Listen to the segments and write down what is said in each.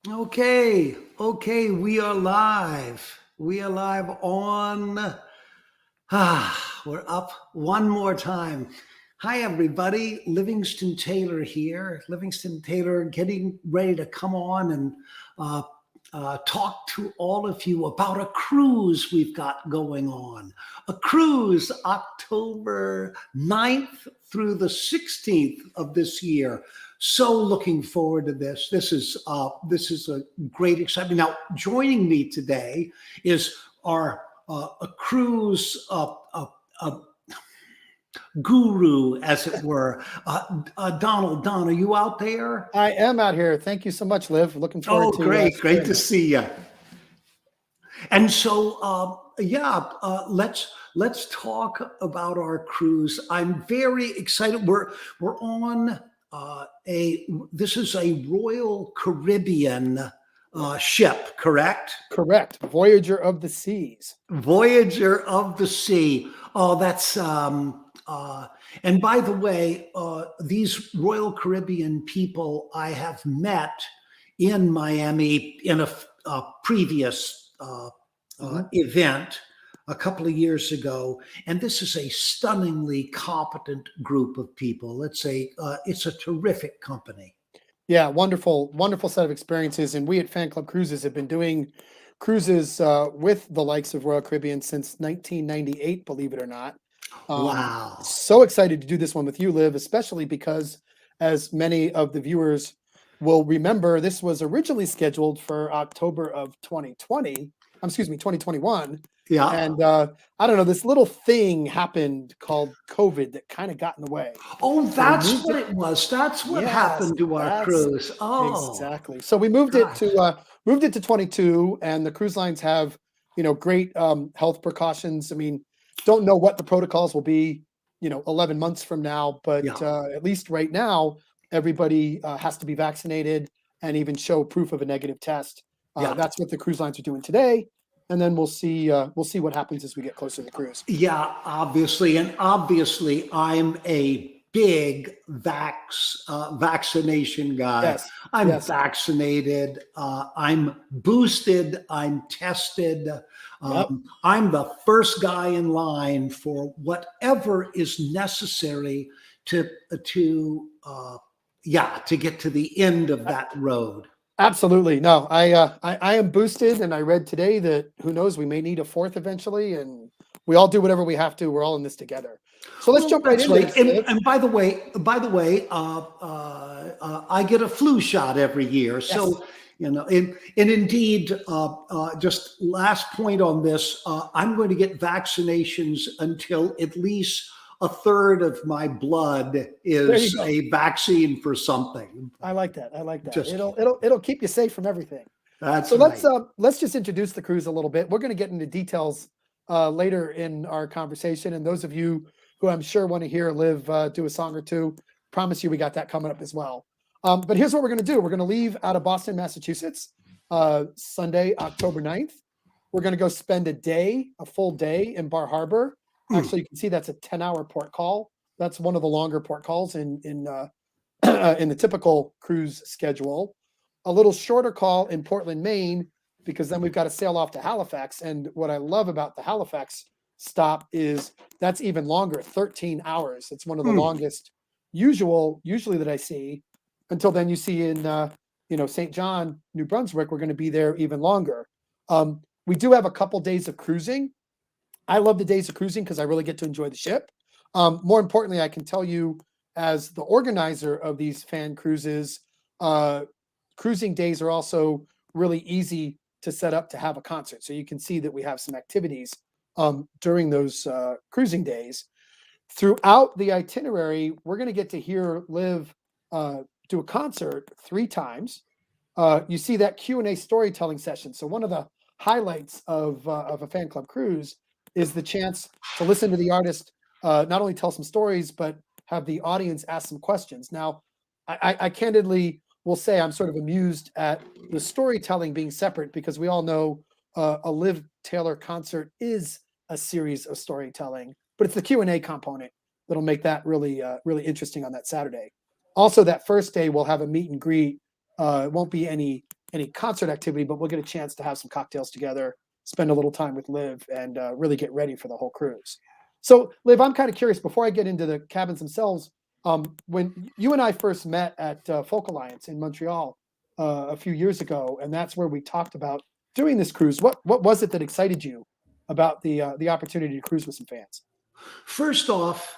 Okay, we are live. We are live on. We're up one more time. Hi, everybody. Livingston Taylor here. Livingston Taylor getting ready to come on and uh, talk to all of you about a cruise we've got going on. A cruise October 9th through the 16th of this year. So looking forward to this. This is a great excitement. Now, joining me today is our a cruise guru, as it were. Donald, Don, are you out there? I am out here. Thank you so much, Liv. Looking forward Oh, to great sharing to this. see you. And so, let's talk about our cruise. I'm very excited. We're on a this is a Royal Caribbean ship, correct? Correct. Voyager of the Seas. Voyager of the Sea. Oh, that's and by the way, these Royal Caribbean people I have met in Miami in a previous Mhm. event a couple of years ago, and this is a stunningly competent group of people. It's a terrific company. Yeah, wonderful, wonderful set of experiences. And we at Fan Club Cruises have been doing cruises with the likes of Royal Caribbean since 1998, believe it or not. Wow. So excited to do this one with you, Liv, especially because, as many of the viewers will remember, this was originally scheduled for October of 2020. Excuse me, 2021. Yeah. And I don't know, this little thing happened called COVID that kind of got in the way. Oh, So we that's moved what it. it was. That's what Yes, happened to our that's cruise. Oh, exactly. So we gosh. moved it to 22, and the cruise lines have, great health precautions. I mean, don't know what the protocols will be, 11 months from now, but Yeah. at least right now, everybody has to be vaccinated and even show proof of a negative test. Yeah. That's what the cruise lines are doing today, and then we'll see what happens as we get closer to the cruise. Yeah, obviously. And obviously, I'm a big vaccination guy. Yes, I'm yes, vaccinated. I'm boosted. I'm tested. yep. I'm the first guy in line for whatever is necessary to to to get to the end of that road. Absolutely. No, I am boosted, and I read today that who knows, we may need a fourth eventually, and we all do whatever we have to. We're all in this together. So let's Well, jump right that's into right. this, Liv. And by the way, I get a flu shot every year. Yes. So and indeed, just last point on this, I'm going to get vaccinations until at least a third of my blood There you is go. a vaccine for something. I like that. I like that. Just It'll keep you safe from everything. So that's let's right. uh let's just introduce the cruise a little bit. We're going to get into details later in our conversation, and those of you who I'm sure want to hear Liv do a song or two, promise you we got that coming up as well. But here's what we're going to do. We're going to leave out of Boston, Massachusetts, Sunday, October 9th. We're going to go spend a full day in Bar Harbor. Mm. Actually, you can see that's a 10-hour port call. That's one of the longer port calls in in the typical cruise schedule. A little shorter call in Portland, Maine, because then we've got to sail off to Halifax. And what I love about the Halifax stop is that's even longer, 13 hours. It's one of the Mm. longest usually that I see. Until then, you see in St. John, New Brunswick, we're going to be there even longer. We do have a couple days of cruising. I love the days of cruising because I really get to enjoy the ship. More importantly, I can tell you, as the organizer of these fan cruises, uh, cruising days are also really easy to set up to have a concert. So you can see that we have some activities during those cruising days. Throughout the itinerary, we're going to get to hear Liv do a concert 3 times. You see that Q&A storytelling session. So one of the highlights of a fan club cruise is the chance to listen to the artist not only tell some stories, but have the audience ask some questions. Now, I candidly will say I'm sort of amused at the storytelling being separate because we all know a Liv Taylor concert is a series of storytelling, but it's the Q&A component that'll make that really interesting on that Saturday. Also, that first day we'll have a meet and greet. It won't be any any concert activity, but we'll get a chance to have some cocktails together, spend a little time with Liv, and really get ready for the whole cruise. So, Liv, I'm kind of curious, before I get into the cabins themselves, when you and I first met at Folk Alliance in Montreal a few years ago, and that's where we talked about doing this cruise, what was it that excited you about the opportunity to cruise with some fans? First off,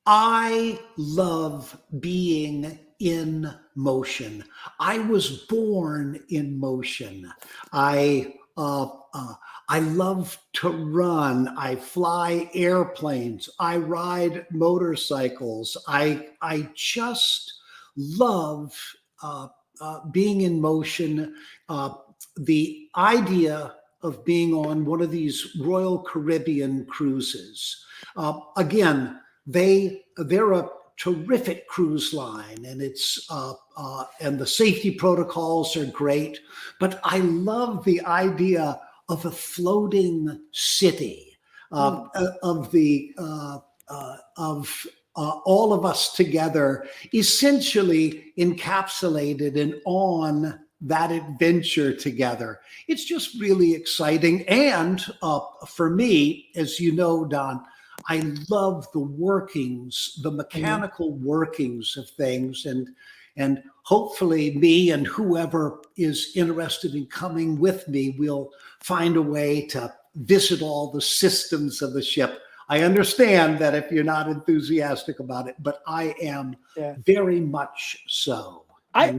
I love being in motion. I was born in motion. I uh, uh, I love to run. I fly airplanes. I ride motorcycles. I just love being in motion. The idea of being on one of these Royal Caribbean cruises. Again, they're a terrific cruise line, and it's and the safety protocols are great. But I love the idea of a floating city, of the of all of us together, essentially encapsulated and on that adventure together. It's just really exciting. And for me, as you know, Don, I love the workings, the mechanical workings of things, and hopefully me and whoever is interested in coming with me will find a way to visit all the systems of the ship. I understand that if you're not enthusiastic about it, but I am very much so. I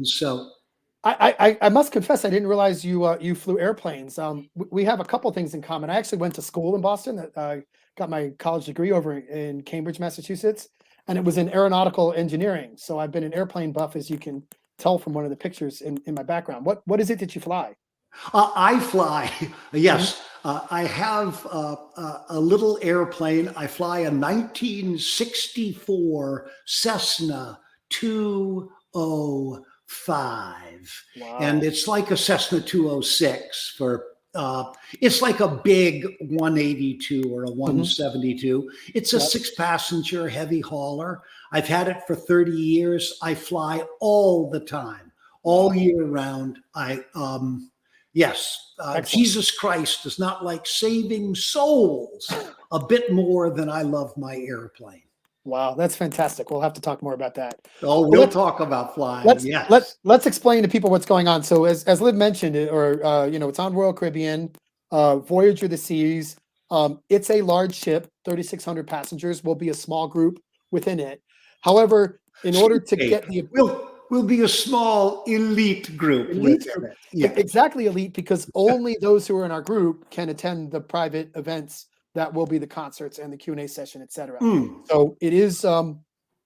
must confess, I didn't realize you flew airplanes. We have a couple things in common. I actually went to school in Boston. I got my college degree over in Cambridge, Massachusetts, and it was in aeronautical engineering. So I've been an airplane buff, as you can tell from one of the pictures in my background. What is it that you fly? I fly, yes. I have a little airplane. I fly a 1964 Cessna 205. Wow. And it's like a Cessna 206 for, it's like a big 182 or a 172. It's a 6-passenger heavy hauler. I've had it for 30 years. I fly all the time, all year round. Yes, Jesus Christ does not like saving souls a bit more than I love my airplane. Wow, that's fantastic. We'll have to talk more about that. Oh, we'll talk about flying. Let's explain to people what's going on. So as Liv mentioned, it's on Royal Caribbean, Voyager the Seas. It's a large ship, 3,600 passengers. Will be a small group within it. However, in order to get the We'll be a small elite group. Yeah. Exactly, elite, because only those who are in our group can attend the private events that will be the concerts and the Q&A session, etc. So it is a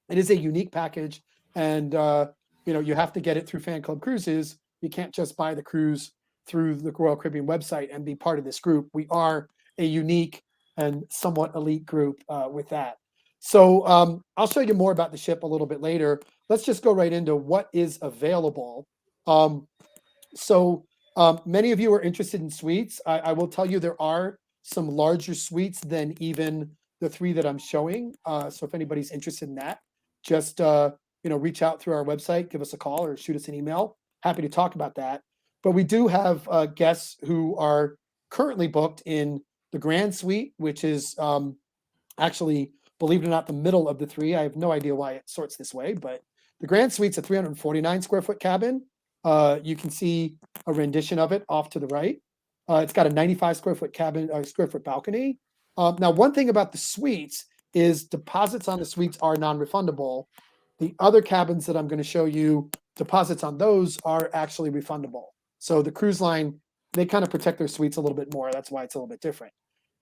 unique package, and you have to get it through Fan Club Cruises. You can't just buy the cruise through the Royal Caribbean website and be part of this group. We are a unique and somewhat elite group with that. So I'll show you more about the ship a little bit later. Let's just go right into what is available. Many of you are interested in suites. I will tell you there are some larger suites than even the 3 that I'm showing. So if anybody's interested in that, just reach out through our website, give us a call or shoot us an email. Happy to talk about that. But we do have guests who are currently booked in the Grand Suite, which is actually, believe it or not, the middle of the 3. I have no idea why it sorts this way, but the Grand Suite's a 349 square foot cabin. You can see a rendition of it off to the right. It's got a 95 square foot balcony. Now, one thing about the suites is deposits on the suites are non-refundable. The other cabins that I'm going to show you, deposits on those are actually refundable. So the cruise line, they kind of protect their suites a little bit more. That's why it's a little bit different.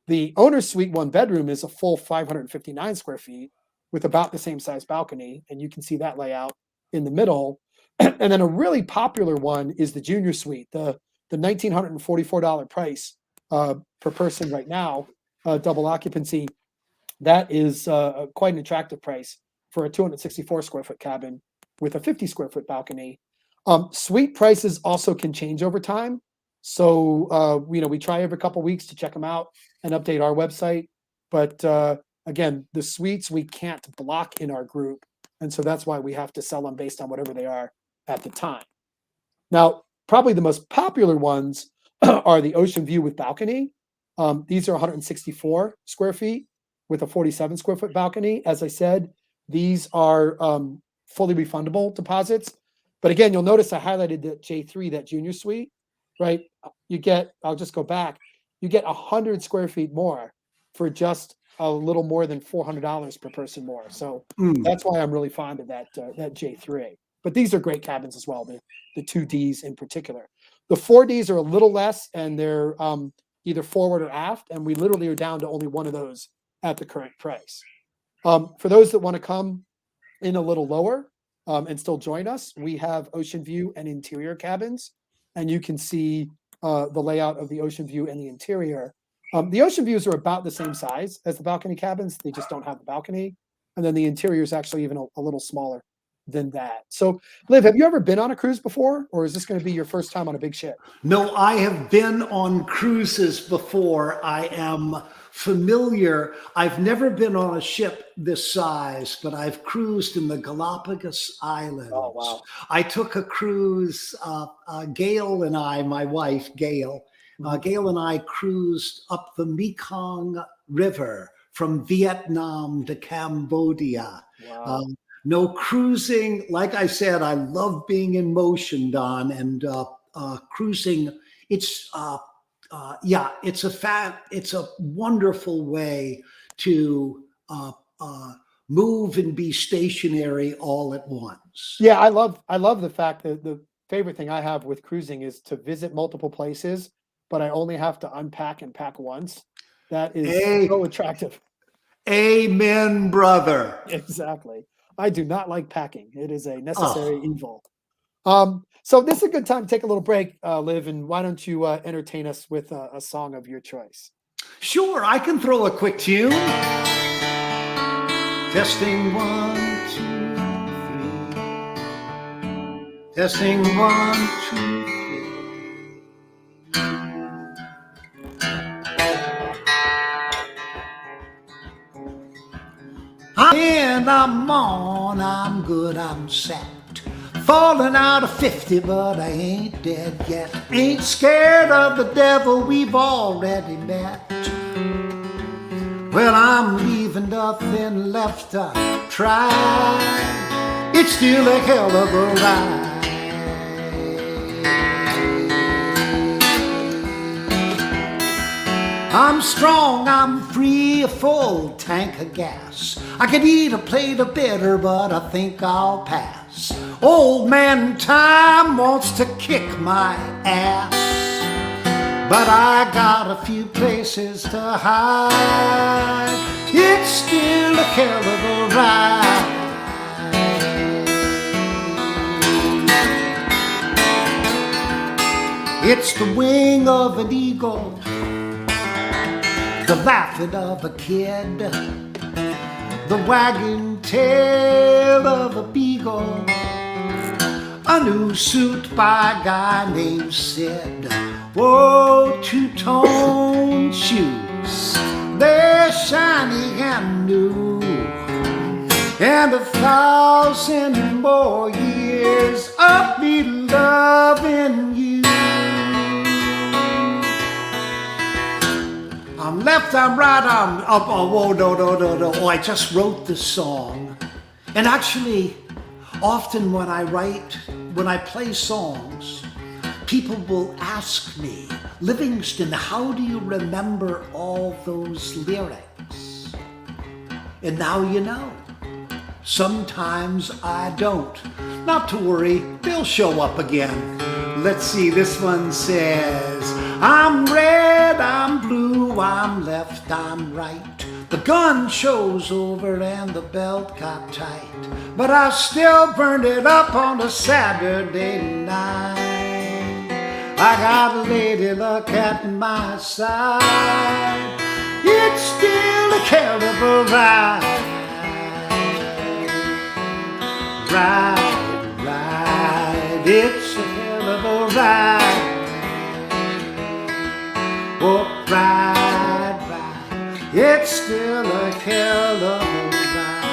The owner's suite 1 bedroom is a full 559 square feet with about the same size balcony. And you can see that layout in the middle. And then a really popular one is the junior suite, the $1,944 price per person right now, double occupancy. That is quite an attractive price for a 264 square foot cabin with a 50 square foot balcony. Suite prices also can change over time. So, we try every couple of weeks to check them out and update our website. But again, the suites we can't block in our group. And so that's why we have to sell them based on whatever they are at the time. Now, Probably the most popular ones are the Ocean View with balcony. These are 164 square feet with a 47 square foot balcony. As I said, these are fully refundable deposits. But again, you'll notice I highlighted the J3, that junior suite, right? You get, I'll just go back, you get 100 square feet more for just a little more than $400 per person more. So that's why I'm really fond of that J3. But these are great cabins as well, the 2Ds in particular. The 4Ds are a little less, and they're either forward or aft, and we literally are down to only one of those at the current price. For those that want to come in a little lower and still join us, we have Ocean View and Interior cabins, and you can see the layout of the Ocean View and the Interior. The Ocean Views are about the same size as the balcony cabins. They just don't have the balcony. And then the Interior is actually even a little smaller than that. So, Liv, have you ever been on a cruise before, or is this going to be your first time on a big ship? No, I have been on cruises before. I am familiar. I've never been on a ship this size, but I've cruised in the Galapagos Islands. Oh, wow. I took a cruise, Gail and I, my wife, Gail, Gail and I cruised up the Mekong River from Vietnam to Cambodia. Wow. No cruising. Like I said, I love being in motion, Don, and cruising. It's it's a wonderful way to move and be stationary all at once. Yeah, I love the fact that the favorite thing I have with cruising is to visit multiple places, but I only have to unpack and pack once. That is so attractive. Amen, brother. Exactly. I do not like packing. It is a necessary evil. So this is a good time to take a little break, Liv, and why don't you entertain us with a song of your choice? Sure, I can throw a quick tune. Testing 1, 2, 3. Testing 1, 2, 3. And I'm on, I'm good, I'm set. Falling out of 50, but I ain't dead yet. Ain't scared of the devil, we've already met. Well, I'm leaving nothing left to try. It's still a hell of a ride. I'm strong, I'm free, a full tank of gas. I could eat a plate of bitter, but I think I'll pass. Old man time wants to kick my ass, but I got a few places to hide. It's still a hell of a ride. It's the wing of an eagle, the laughing of a kid, the wagging tail of a beagle, a new suit by a guy named Sid. Whoa, two-tone shoes, they're shiny and new, and 1,000 more years of me loving you. I'm left, I'm right, I'm up. Oh, no. Oh, I just wrote this song. And actually, often when I play songs, people will ask me, Livingston, how do you remember all those lyrics? And now you know. Sometimes I don't. Not to worry, they'll show up again. Let's see, this one says, I'm red, I'm blue, I'm left, I'm right. The gun show's over and the belt got tight, but I still burned it up on a Saturday night. I got a lady luck at my side. It's still a hell of a ride. Ride, it's a hell of a ride. Oh, ride, it's still a hell of a ride.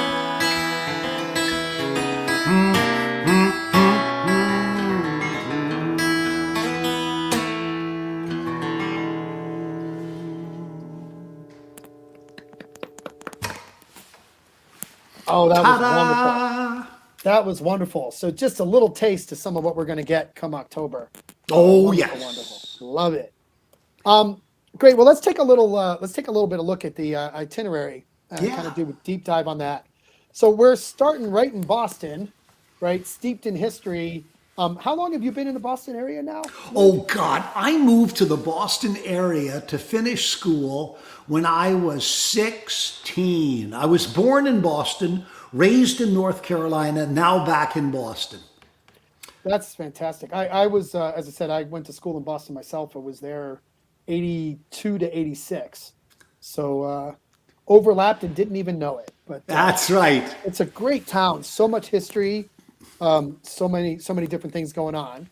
Oh, that was wonderful. Ta-da! That was wonderful. So just a little taste of some of what we're going to get come October. Oh, Wonderful, yes. wonderful. Love it. Great. Well, let's take a little bit of look at the itinerary. Kind Yeah. of do a deep dive on that. So we're starting right in Boston, right? Steeped in history. How long have you been in the Boston area now? Oh, God. I moved to the Boston area to finish school when I was 16. I was born in Boston, raised in North Carolina, now back in Boston. That's fantastic. I was, as I said, I went to school in Boston myself. I was there 82 to 86. So overlapped and didn't even know it. But That's right. it's a great town. So much history, so many different things going on.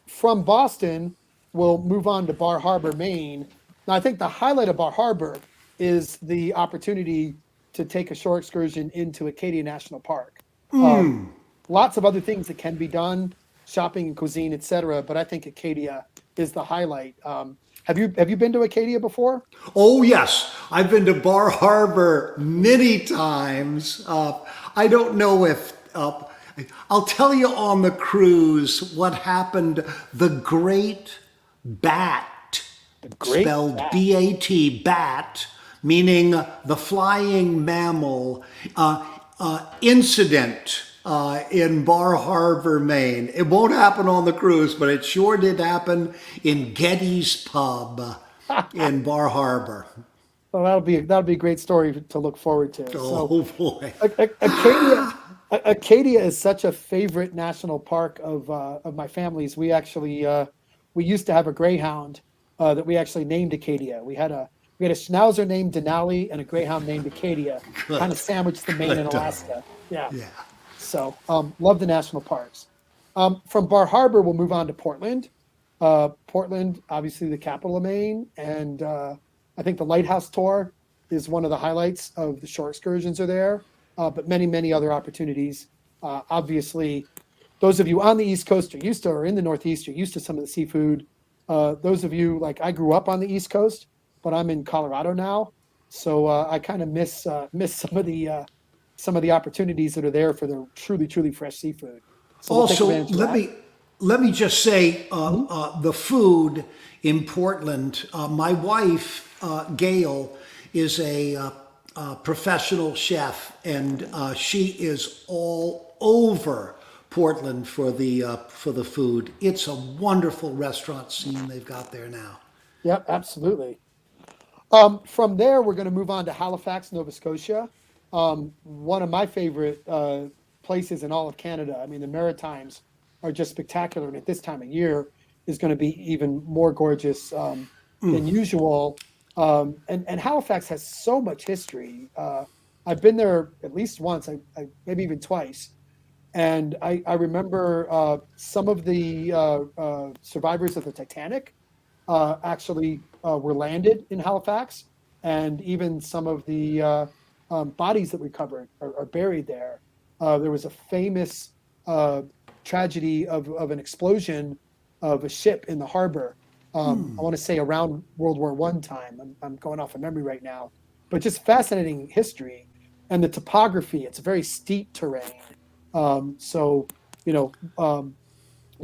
From Boston, we'll move on to Bar Harbor, Maine. Now, I think the highlight of Bar Harbor is the opportunity to take a shore excursion into Acadia National Park. Lots of other things that can be done, shopping and cuisine, etc. But I think Acadia is the highlight. Have you been to Acadia before? Oh, yes. I've been to Bar Harbor many times. I don't know if, I'll tell you on the cruise what happened. The Great Bat, spelled Bat. B-A-T, bat, meaning the flying mammal, incident in Bar Harbor, Maine. It won't happen on the cruise, but it sure did happen in Getty's Pub in Bar Harbor. Well, that'll be a great story to look forward to. Oh, boy. Acadia is such a favorite national park of my family's. We actually we used to have a greyhound that we actually named Acadia. We had a schnauzer named Denali and a greyhound named Acadia, kind of sandwiched the Maine and Alaska. Yeah. So love the national parks. From Bar Harbor, we'll move on to Portland. Portland, obviously the capital of Maine, and I think the Lighthouse Tour is one of the highlights of the shore excursions are there, but many other opportunities. Obviously, those of you on the East Coast or in the Northeast are used to some of the seafood. Those of you, like I grew up on the East Coast, but I'm in Colorado now, so I kind of miss some of the opportunities that are there for the truly fresh seafood. So we'll take Also, advantage of that. let me just say the food in Portland. My wife, Gail, is a professional chef, and she is all over Portland for the food. It's a wonderful restaurant scene they've got there now. Yep, absolutely. From there, we're going to move on to Halifax, Nova Scotia. One of my favorite places in all of Canada. I mean, the Maritimes are just spectacular, and at this time of year is going to be even more gorgeous than usual. And Halifax has so much history. I've been there at least once, I maybe even twice, and I remember some of the survivors of the Titanic actually were landed in Halifax, and even some of the bodies that we covered are buried there. There was a famous tragedy of an explosion of a ship in the harbor. I want to say around World War I time. I'm going off of memory right now, but just fascinating history and the topography. It's a very steep terrain, so you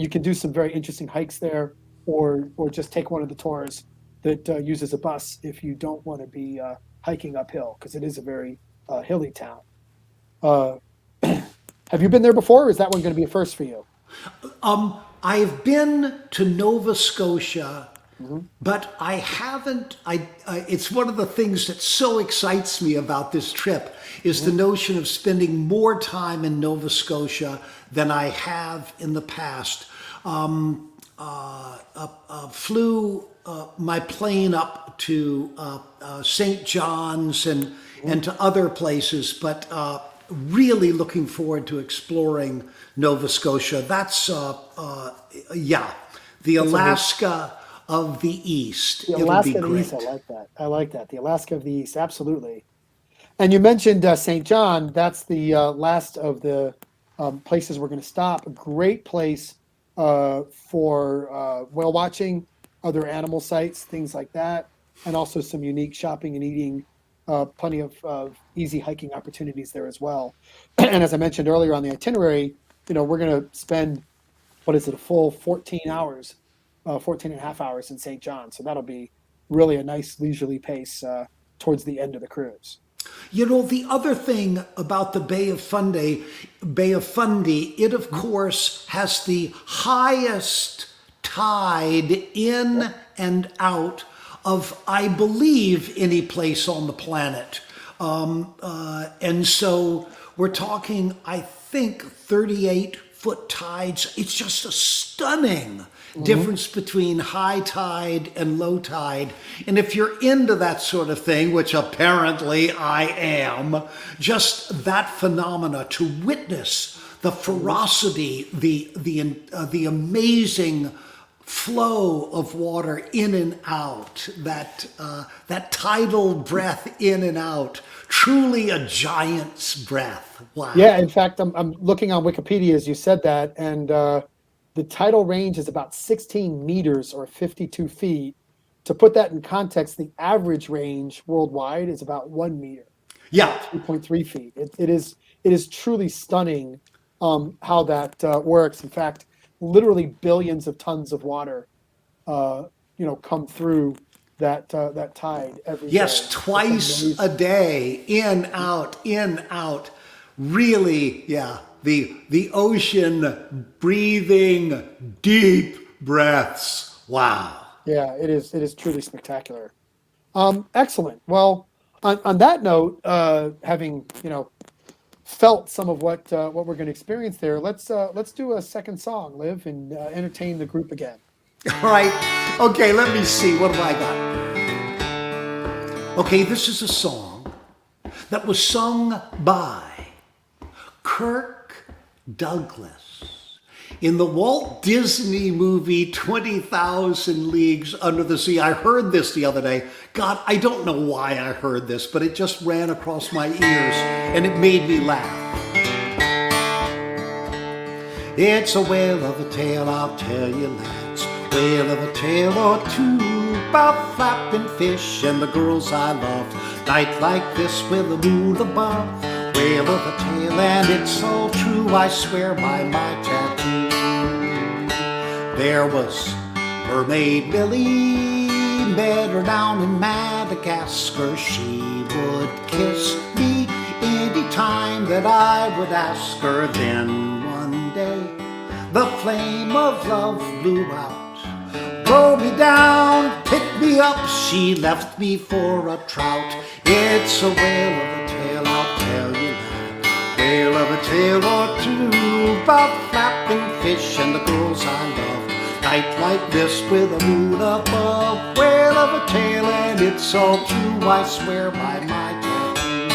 can do some very interesting hikes there, or just take one of the tours that uses a bus if you don't want to be hiking uphill, because it is a very hilly town. Have you been there before, or is that one going to be a first for you? I've been to Nova Scotia, but I haven't. It's one of the things that so excites me about this trip is the notion of spending more time in Nova Scotia than I have in the past. Flew my plane up to St. John's and to other places, but really looking forward to exploring Nova Scotia. That's the Alaska of the East. The It'll Alaska be of the great. East, I like that. The Alaska of the East, absolutely. And you mentioned St. John. That's the last of the places we're going to stop. A great place for whale watching, other animal sites, things like that, and also some unique shopping and eating plenty of easy hiking opportunities there as well. And as I mentioned earlier on the itinerary, we're going to spend, what is it, a full 14 hours, 14 and a half hours in St. John. So that'll be really a nice leisurely pace towards the end of the cruise. The other thing about the Bay of Fundy, it of course has the highest tide in and out of, I believe, any place on the planet. And so we're talking, I think, 38-foot tides. It's just a stunning difference between high tide and low tide. And if you're into that sort of thing, which apparently I am, just that phenomena, to witness the ferocity, the amazing flow of in and out, that tidal breath in and out, truly a giant's breath. Wow. Yeah, in fact, I'm looking on Wikipedia as you said that, and the tidal range is about 16 meters or 52 feet. To put that in context, the average range worldwide is about 1 meter. Yeah. 3.3 feet. It is truly stunning how that works. In fact, literally billions of tons of water, come through that tide every day. Yes, twice a day, in, out. Really, yeah. The ocean breathing deep breaths. Wow. Yeah, it is truly spectacular. Excellent. Well, on that note, having felt some of what we're going to experience there, let's do a second song, Liv, and entertain the group again. All right. Okay, let me see. What have I got? Okay, this is a song that was sung by Kirk Douglas in the Walt Disney movie 20,000 Leagues Under the Sea. I heard this the other day. God, I don't know why I heard this, but it just ran across my ears and it made me laugh. It's a whale of a tale, I'll tell you, lads. Whale of a tale or two about flapping fish and the girls I loved. Night like this with the moon above. Whale of a tale, and it's all true, I swear by my tattoo. There was Mermaid Millie, met her down in Madagascar. She would kiss me any time that I would ask her. Then one day the flame of love blew out. Throw me down, pick me up, she left me for a trout. It's a whale of a tale, I'll tell you that. Whale of a tale or two about flapping fish and the girls I love. Night like this with a moon above. Whale of a tale, and it's all true, I swear by my tattoo.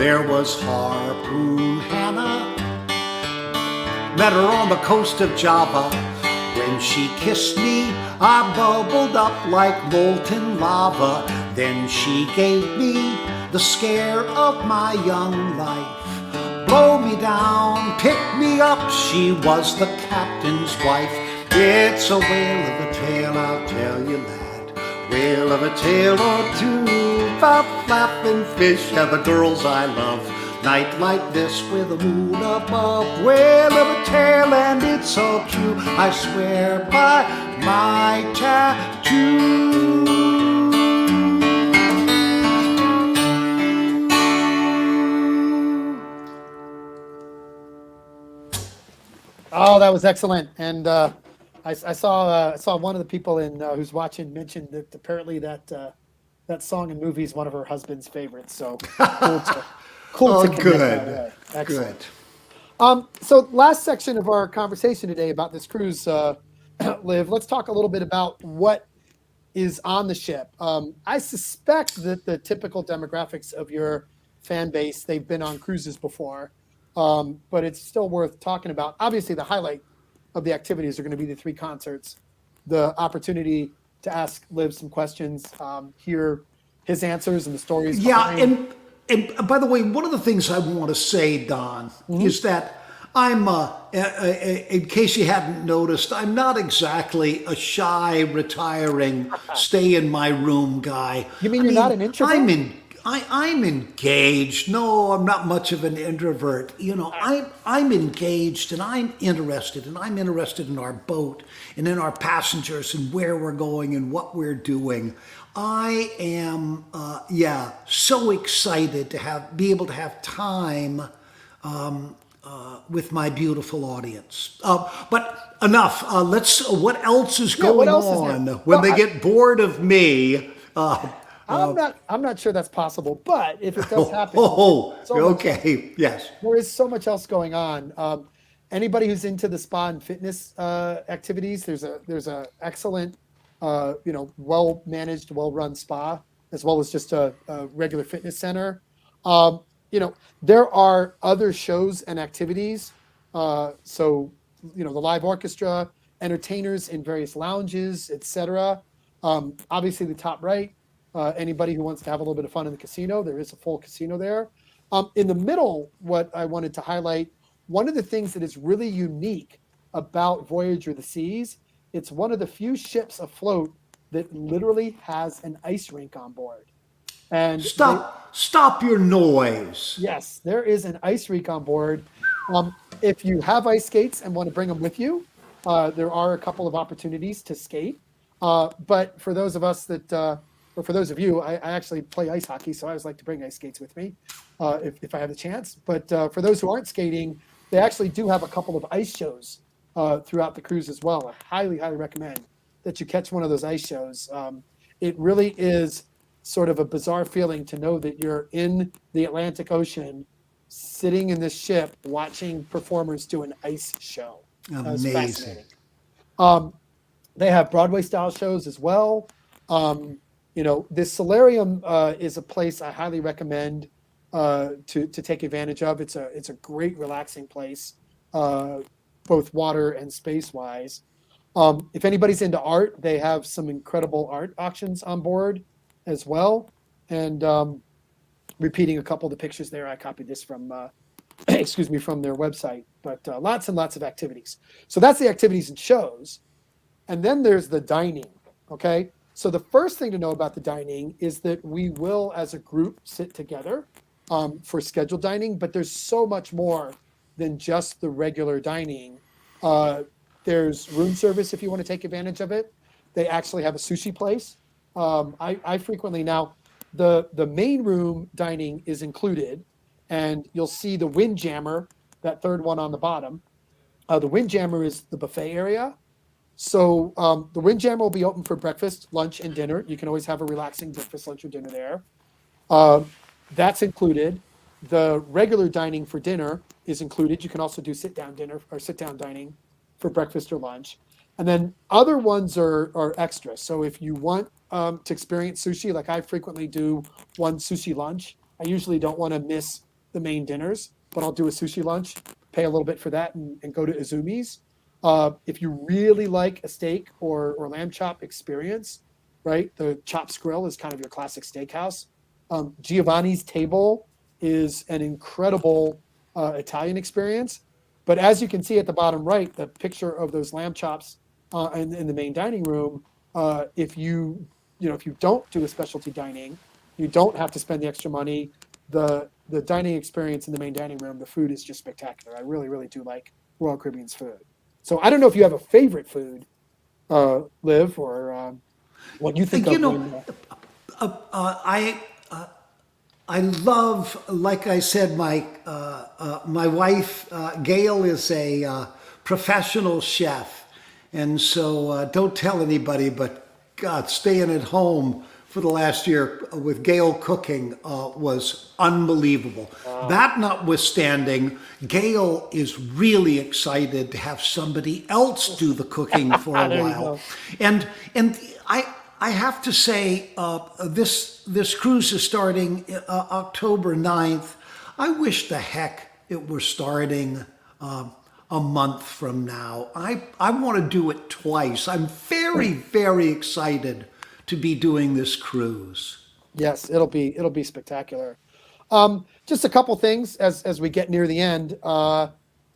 There was Harpoon Hannah, met her on the coast of Java. When she kissed me, I bubbled up like molten lava. Then she gave me the scare of my young life. Blow me down, pick me up, she was the captain's wife. It's a whale of a tale, I'll tell you that. Whale of a tale or two about flapping fish and the girls I love. Night like this with a moon above. Whale of a tale, and it's all true, I swear by my tattoo. Oh, that was excellent. And I saw one of the people who's watching mentioned that apparently that song and movie is one of her husband's favorites. So cool to connect that way. Excellent. Good. So last section of our conversation today about this cruise, Liv, let's talk a little bit about what is on the ship. I suspect that the typical demographics of your fan base, they've been on cruises before, but it's still worth talking about. Obviously, the highlight of the activities are going to be the 3 concerts, the opportunity to ask Liv some questions, hear his answers and the stories. Yeah, and by the way, one of the things I want to say, Don, is that I'm, in case you hadn't noticed, I'm not exactly a shy, retiring, stay in my room guy. You mean I you're not mean, an introvert? I'm engaged. No, I'm not much of an introvert. You know, I'm engaged and I'm interested, in our boat and in our passengers and where we're going and what we're doing. I am, so excited to be able to have time with my beautiful audience. But enough. What else is Yeah, what going else is new? on when Well, they get bored of me? I'm not sure that's possible, but if it does happen, Oh, so much okay. Yes. there is so much else going on. Anybody who's into the spa and fitness activities, there's a excellent, well managed, well run spa, as well as just a regular fitness center. Um, there are other shows and activities. So, the live orchestra, entertainers in various lounges, etc. Obviously, the top right. Anybody who wants to have a little bit of fun in the casino, there is a full casino there. In the middle, what I wanted to highlight, one of the things that is really unique about Voyager of the Seas, it's one of the few ships afloat that literally has an ice rink on board. And Stop your noise. yes, there is an ice rink on board. If you have ice skates and want to bring them with you, there are a couple of opportunities to skate. But for those of us or for those of you, I actually play ice hockey, so I always like to bring ice skates with me if I have the chance. But for those who aren't skating, they actually do have a couple of ice shows throughout the cruise as well. I highly, highly recommend that you catch one of those ice shows. It really is sort of a bizarre feeling to know that you're in the Atlantic Ocean, sitting in this ship, watching performers do an ice show. Amazing. They have Broadway style shows as well. This solarium is a place I highly recommend to take advantage of. It's a great relaxing place, both water and space wise. If anybody's into art, they have some incredible art auctions on board as well. And repeating a couple of the pictures there, I copied this from from their website. But lots and lots of activities. So that's the activities and shows. And then there's the dining. Okay. So the first thing to know about the dining is that we will, as a group, sit together for scheduled dining, but there's so much more than just the regular dining. There's room service if you want to take advantage of it. They actually have a sushi place. I frequently now, the main room dining is included, and you'll see the Windjammer, that third one on the bottom. The Windjammer is the buffet area. So the Windjammer will be open for breakfast, lunch, and dinner. You can always have a relaxing breakfast, lunch, or dinner there. That's included. The regular dining for dinner is included. You can also do sit-down dinner or sit-down dining for breakfast or lunch. And then other ones are extra. So if you want to experience sushi, like I frequently do one sushi lunch, I usually don't want to miss the main dinners, but I'll do a sushi lunch, pay a little bit for that, and go to Izumi's. If you really like a steak or lamb chop experience, right? The Chops Grill is kind of your classic steakhouse. Giovanni's Table is an incredible Italian experience. But as you can see at the bottom right, the picture of those lamb chops in the main dining room, if you don't do a specialty dining, you don't have to spend the extra money. The dining experience in the main dining room, the food is just spectacular. I really, really do like Royal Caribbean's food. So I don't know if you have a favorite food, Liv, or what you think of. I love, like I said, my wife Gail is a professional chef, and so don't tell anybody. But God, staying at home for the last year with Gail cooking was unbelievable. That notwithstanding, Gail is really excited to have somebody else do the cooking for a while. And I have to say, this cruise is starting October 9th. I wish the heck it were starting a month from now. I want to do it twice. I'm very, very excited to be doing this cruise. Yes, it'll be spectacular. Just a couple things as we get near the end.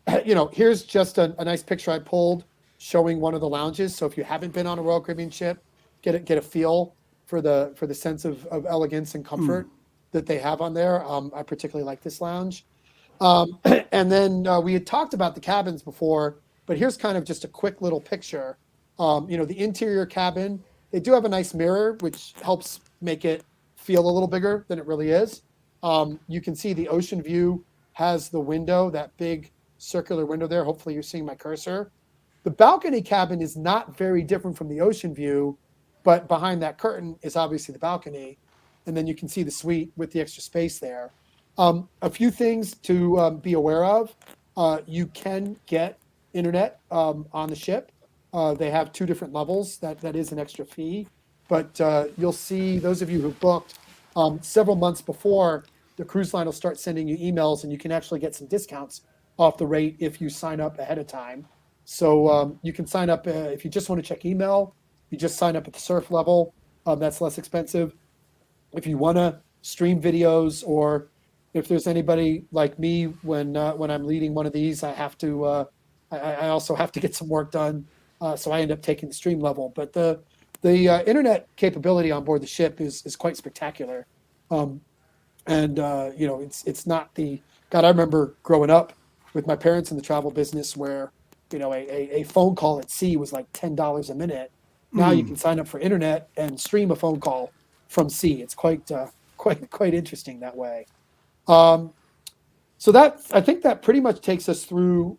here's just a nice picture I pulled showing one of the lounges. So if you haven't been on a Royal Caribbean ship, get a feel for the sense of elegance and comfort that they have on there. I particularly like this lounge. And then we had talked about the cabins before, but here's kind of just a quick little picture. The interior cabin, they do have a nice mirror, which helps make it feel a little bigger than it really is. You can see the ocean view has the window, that big circular window there. Hopefully you're seeing my cursor. The balcony cabin is not very different from the ocean view, but behind that curtain is obviously the balcony. And then you can see the suite with the extra space there. A few things to be aware of. You can get internet on the ship. They have 2 different levels. That is an extra fee. But you'll see, those of you who booked several months before, the cruise line will start sending you emails, and you can actually get some discounts off the rate if you sign up ahead of time. So you can sign up if you just want to check email. You just sign up at the surf level. That's less expensive. If you want to stream videos, or if there's anybody like me, when I'm leading one of these, I have to. I also have to get some work done, so I end up taking the stream level. But the internet capability on board the ship is quite spectacular, it's not the God. I remember growing up with my parents in the travel business, where a phone call at sea was like $10 a minute. Now you can sign up for internet and stream a phone call from sea. It's quite interesting that way. So I think that pretty much takes us through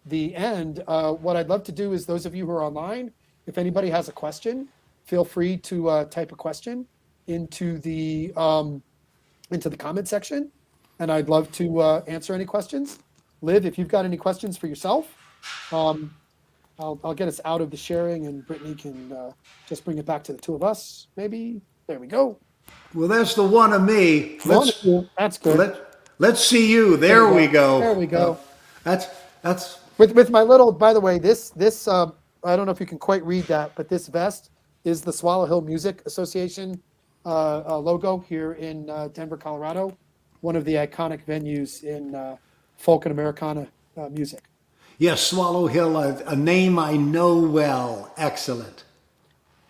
the end. What I'd love to do is, those of you who are online, if anybody has a question, feel free to type a question into the comment section, and I'd love to answer any questions. Liv, if you've got any questions for yourself, I'll get us out of the sharing, and Brittany can just bring it back to the 2 of us. Maybe. There we go. Well, that's the one of me. That's good. Let's see you. There we go. There we go. That's with my little. By the way, this I don't know if you can quite read that, but this vest is the Swallow Hill Music Association logo here in Denver, Colorado. One of the iconic venues in folk and Americana music. Yes, Swallow Hill, a name I know well. Excellent.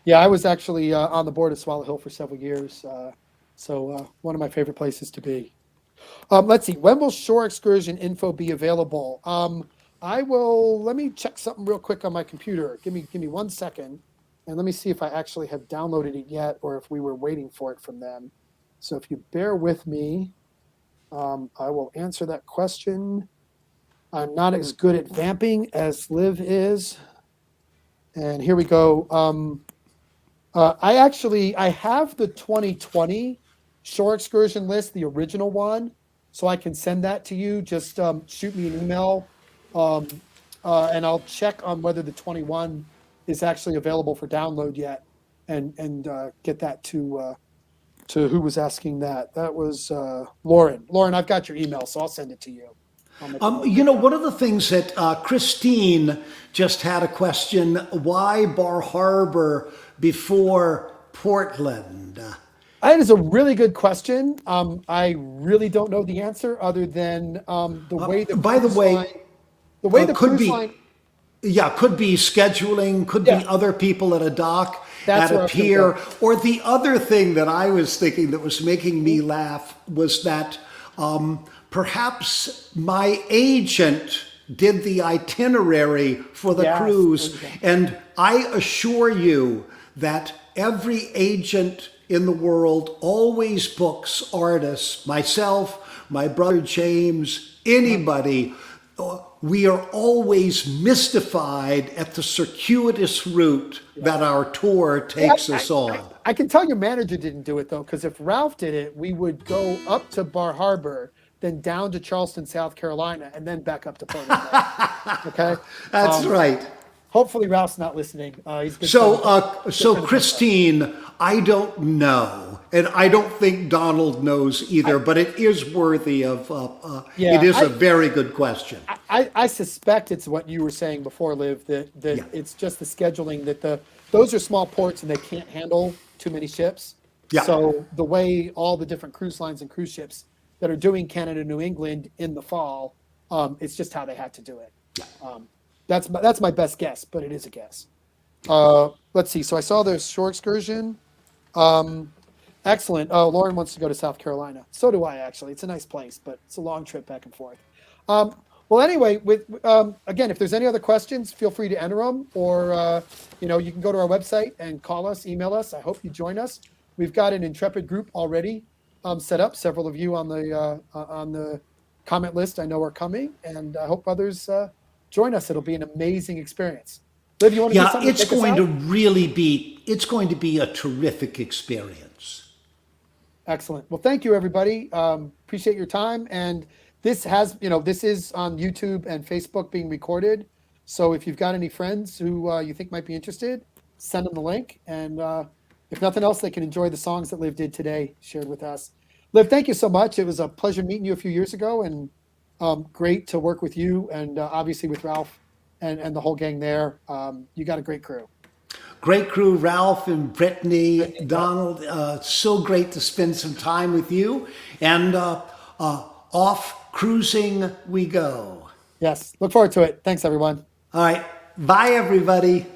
Yeah, I was actually on the board of Swallow Hill for several years, so one of my favorite places to be. Let's see. When will shore excursion info be available? Let me check something real quick on my computer. Give me 1 second, and let me see if I actually have downloaded it yet, or if we were waiting for it from them. So if you bear with me, I will answer that question. I'm not as good at vamping as Liv is. And here we go. I have the 2020 shore excursion list, the original one, so I can send that to you. Just shoot me an email, and I'll check on whether the 21 is actually available for download yet, and get that to who was asking that. That was Lauren. Lauren, I've got your email, so I'll send it to you. One of the things that Christine just had a question: why Bar Harbor before Portland? That is a really good question. I really don't know the answer, other than the way the cruise line. Yeah, could be scheduling, could be other people at a dock, at a pier. Or the other thing that I was thinking that was making me laugh was that perhaps my agent did the itinerary for the cruise. And I assure you that every agent in the world always books artists, myself, my brother James, anybody. We are always mystified at the circuitous route that our tour takes us on. I can tell your manager didn't do it, though, because if Ralph did it, we would go up to Bar Harbor, then down to Charleston, South Carolina, and then back up to Portland. Okay? That's right. Hopefully Ralph's not listening. So Christine, I don't know, and I don't think Donald knows either, but it is worthy of, it is a very good question. I suspect it's what you were saying before, Liv, that it's just the scheduling, that those are small ports and they can't handle too many ships. Yeah. So the way all the different cruise lines and cruise ships that are doing Canada, New England in the fall It's just how they had to do it. Yeah. That's my best guess, but it is a guess. Let's see. So I saw the shore excursion. Excellent. Oh, Lauren wants to go to South Carolina. So do I, actually. It's a nice place, but it's a long trip back and forth. Well, anyway, again, if there's any other questions, feel free to enter them, or you can go to our website and call us, email us. I hope you join us. We've got an Intrepid group already set up. Several of you on the comment list I know are coming, and I hope others join us. It'll be an amazing experience. Liv, you want to do something? It's going to be a terrific experience. Excellent. Well, thank you, everybody. Appreciate your time. And this is on YouTube and Facebook being recorded. So if you've got any friends who you think might be interested, send them the link. And if nothing else, they can enjoy the songs that Liv did today, shared with us. Liv, thank you so much. It was a pleasure meeting you a few years ago, and great to work with you, and obviously with Ralph and the whole gang there. You got a great crew. Great crew, Ralph and Brittany, Donald. So great to spend some time with you. And off cruising we go. Yes, look forward to it. Thanks, everyone. All right. Bye, everybody.